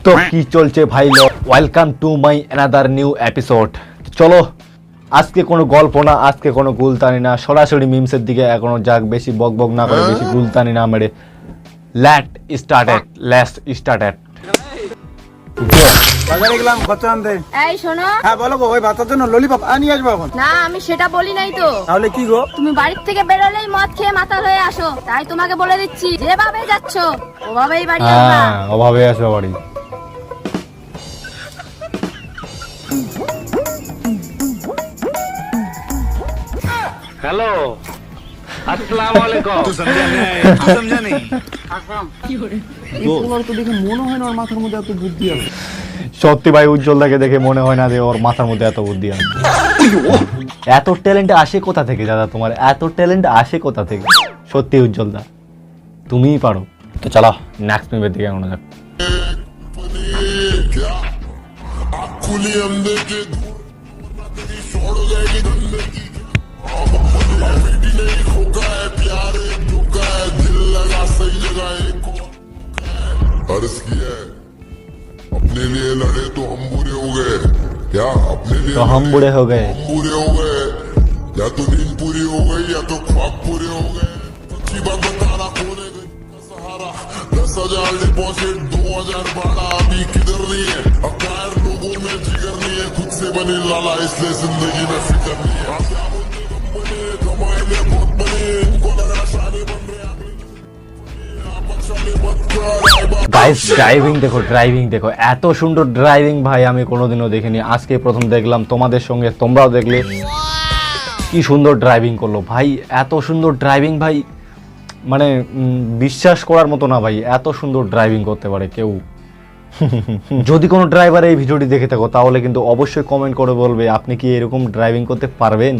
তো কি চলছে ভাই লোক, welcome to my another new episode. চলো আজকে কোনো গল্প না, আজকে কোনো গুলতানি না, সরাসরি মিমসের দিকে এখনো যাক, বেশি বক বক না করে, বেশি গুলতানি না মেরে লেটস স্টার্টেড। বাজারে গেলাম খরচা আনতে। এই শোনো, হ্যাঁ বলো গো, ওই বাচ্চার জন্য ললিপপ নিয়ে আসবো এখন। না আমি সেটা বলি নাই তো। তাহলে কি গো? তুমি বাড়ির থেকে বেরোলেই মদ খেয়ে মাতাল হয়ে আসো, তাই তোমাকে বলে দিচ্ছি যেভাবে যাচ্ছ ওভাবেই বাড়ি আসবা। হ্যাঁ অভাবে আসবে বাড়ি। हेलो अस्सलाम वालेकुम। तू समझा नहीं? সত্যি ভাই উজ্জ্বলদাকে দেখে মনে হয় না যে ওর মাথার মধ্যে এত বুদ্ধি আছে। এত ট্যালেন্ট আসে কোথা থেকে দাদা, তোমার এত ট্যালেন্ট আসে কোথা থেকে? সত্যি উজ্জ্বলদা তুমিই পারো। তো চলো নেক্সট মিমের দিকে এগোনো যাক। अर्ज किया है अपने लिए लड़े तो हम बुरे हो गए, क्या अपने लिए तो हम बुरे हो गए, हम बुरे हो गए, या तो नींद पूरी हो गई या तो ख्वाब पूरे हो गए। सच्ची बात बताना खोने गई का सहारा, 10,000 डिपॉजिट 2,000 भाड़ा, अभी किधर नहीं है, अकायर लोगों में जिगर नहीं है, खुद से बनी लाला इसलिए जिंदगी में फिक्र नहीं है। बने कमाए में बहुत बने, इनको लगा शादी बन रहे গাইস ড্রাইভিং দেখো এত সুন্দর ড্রাইভিং ভাই আমি কোনোদিনও দেখিনি, আজকে প্রথম দেখলাম, তোমাদের সঙ্গে তোমরাও দেখলে কি সুন্দর ড্রাইভিং করলো ভাই। এত সুন্দর ড্রাইভিং ভাই, মানে বিশ্বাস করার মতো না ভাই, এত সুন্দর ড্রাইভিং করতে পারে কেউ। যদি কোনো ড্রাইভার এই ভিডিওটি দেখে থাকো তাহলে কিন্তু অবশ্যই কমেন্ট করে বলবে আপনি কি এরকম ড্রাইভিং করতে পারবেন।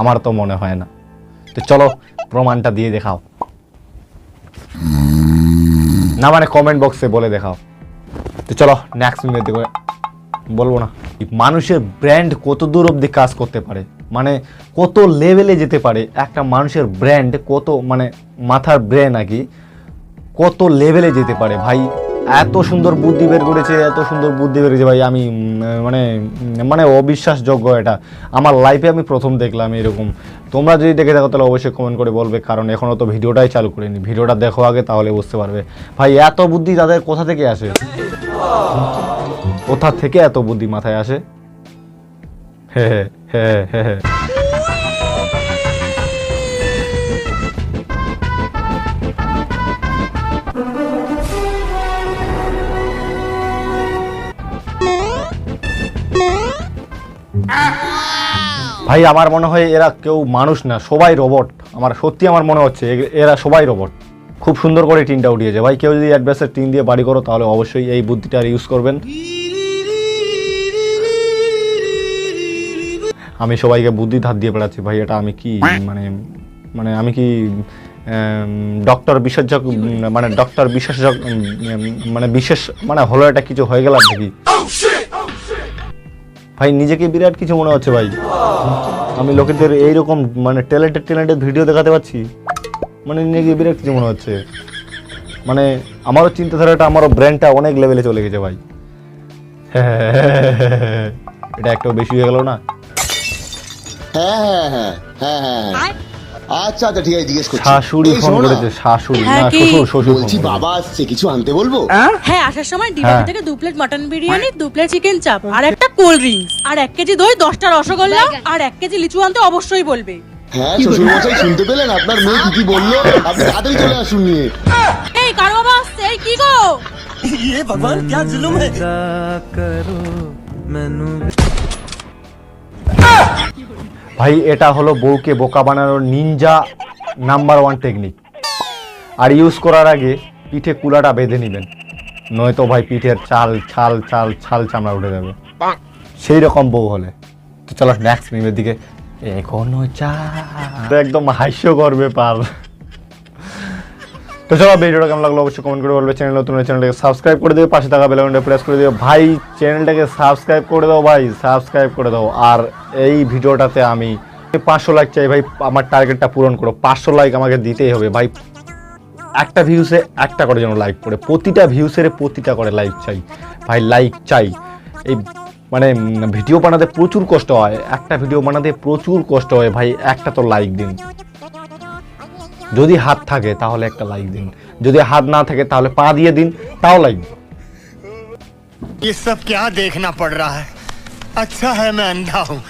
আমার তো মনে হয় না। তো চলো প্রমাণটা দিয়ে দেখাও, না মানে কমেন্ট বক্সে বলে দেখাও। তো চলো নেক্সট মিনিট দেখো, বলবো না মানুষের ব্র্যান্ড কত দূর অবধি কাজ করতে পারে, মানে কত লেভেলে যেতে পারে একটা মানুষের ব্র্যান্ড, কত মানে মাথার ব্রেন আর কি, কত লেভেলে যেতে পারে ভাই। এত সুন্দর বুদ্ধি বের করেছে, এত সুন্দর বুদ্ধি বের করেছে ভাই, আমি মানে মানে অবিশ্বাসযোগ্য। এটা আমার লাইফে আমি প্রথম দেখলাম এরকম। তোমরা যদি দেখে থাকো তাহলে অবশ্যই কমেন্ট করে বলবে, কারণ এখনও তো ভিডিওটাই চালু করিনি, ভিডিওটা দেখো আগে তাহলে বুঝতে পারবে ভাই এত বুদ্ধি তাদের কোথা থেকে আসে, কোথা থেকে এত বুদ্ধি মাথায় আসে। হ্যাঁ হ্যাঁ হ্যাঁ হ্যাঁ। ভাই আমার মনে হয় এরা কেউ মানুষ না, সবাই রোবট। আমার মনে হচ্ছে এরা সবাই রোবট। খুব সুন্দর করে টিনটা উঠিয়েছে ভাই। কেউ যদি অ্যাডভান্সের টিন দিয়ে বাড়ি করো তাহলে অবশ্যই এই বুদ্ধিটা ইউজ করবেন। আমি সবাইকে বুদ্ধি ধার দিয়ে বেড়াচ্ছি ভাই, এটা আমি কি মানে মানে আমি কি ডক্টর বিশেষজ্ঞ, মানে ডক্টর বিশেষজ্ঞ, মানে বিশেষ মানে হলো এটা কিছু হয়ে গেলাম নাকি ভাই? নিজেকে বিরাট কিছু মনে হচ্ছে ভাই। আমি লোকেদের এইরকম মানে ট্যালেন্টেড ভিডিও দেখাতে পাচ্ছি, মানে নিজেকে বিরাট কিছু মনে হচ্ছে। মানে আমারও চিন্তাধারাটা, আমারও ব্র্যান্ডটা অনেক লেভেলে চলে গেছে ভাই। এটা একটাও বেশি হয়ে গেল না? হ্যাঁ আচ্ছা ঠিক আছে, জিজ্ঞেস করছি। শাশুড়ি ফোন করেছে, শাশুড়ি না শ্বশুর বলছি বাবা আসছে, কিছু আনতে বলবো? হ্যাঁ আসার সময় ডিলার থেকে 2 plate mutton biryani, 2 plate chicken চাপ আর একটা কোল্ড ড্রিঙ্কস আর 1 কেজি দই, 10টা রসগোল্লা আর 1 কেজি লিচু আনতে অবশ্যই বলবে। হ্যাঁ শ্বশুর মশাই শুনতে পেলেন আপনার মেয়ে কি বললো? আপনি তাড়াতাড়ি চলে আসুন নিয়ে। এই কার বাবা আসছে? এই কি গো? ये भगवान क्या जुल्म है। ভাই এটা হলো বউকে বোকা বানানোর নিনজা নাম্বার 1 টেকনিক। আর ইউজ করার আগে পিঠে কুলাটা বেঁধে নেবেন, নয়তো ভাই পিঠের ছাল চামড়া উঠে যাবে সেই রকম বউ হলে। তো চলো নেক্সট মিমের দিকে এখনো একদম হাস্যকর ব্যাপার। তো চলো ভিডিওটা কেমন লাগলো অবশ্যই কমেন্ট করে বলবে। চ্যানেল নতুন, চ্যানেলটাকে সাবস্ক্রাইব করে দিও, পাশে থাকা বেল আইকনটা প্রেস করে দিও ভাই। চ্যানেলটাকে সাবস্ক্রাইব করে দাও ভাই, সাবস্ক্রাইব করে দাও। আর এই ভিডিওটাতে আমি 500 লাইক চাই ভাই, আমার টার্গেটটা পূরণ করো। 500 লাইক আমাকে দিতেই হবে ভাই। একটা ভিউসে একটা করে যেন লাইক পড়ে, প্রতিটা ভিউসের প্রতিটা করে লাইক চাই ভাই, লাইক চাই। এই মানে ভিডিও বানাতে প্রচুর কষ্ট হয়, একটা ভিডিও বানাতে প্রচুর কষ্ট হয় ভাই, একটা তো লাইক দিন। যদি হাত থাকে তাহলে একটা লাইক দিন, যদি হাত না থাকে তাহলে পা দিয়ে দিন, তাও লাইক। ये सब क्या देखना पड़ रहा है? अच्छा है मैं अंधा हूँ।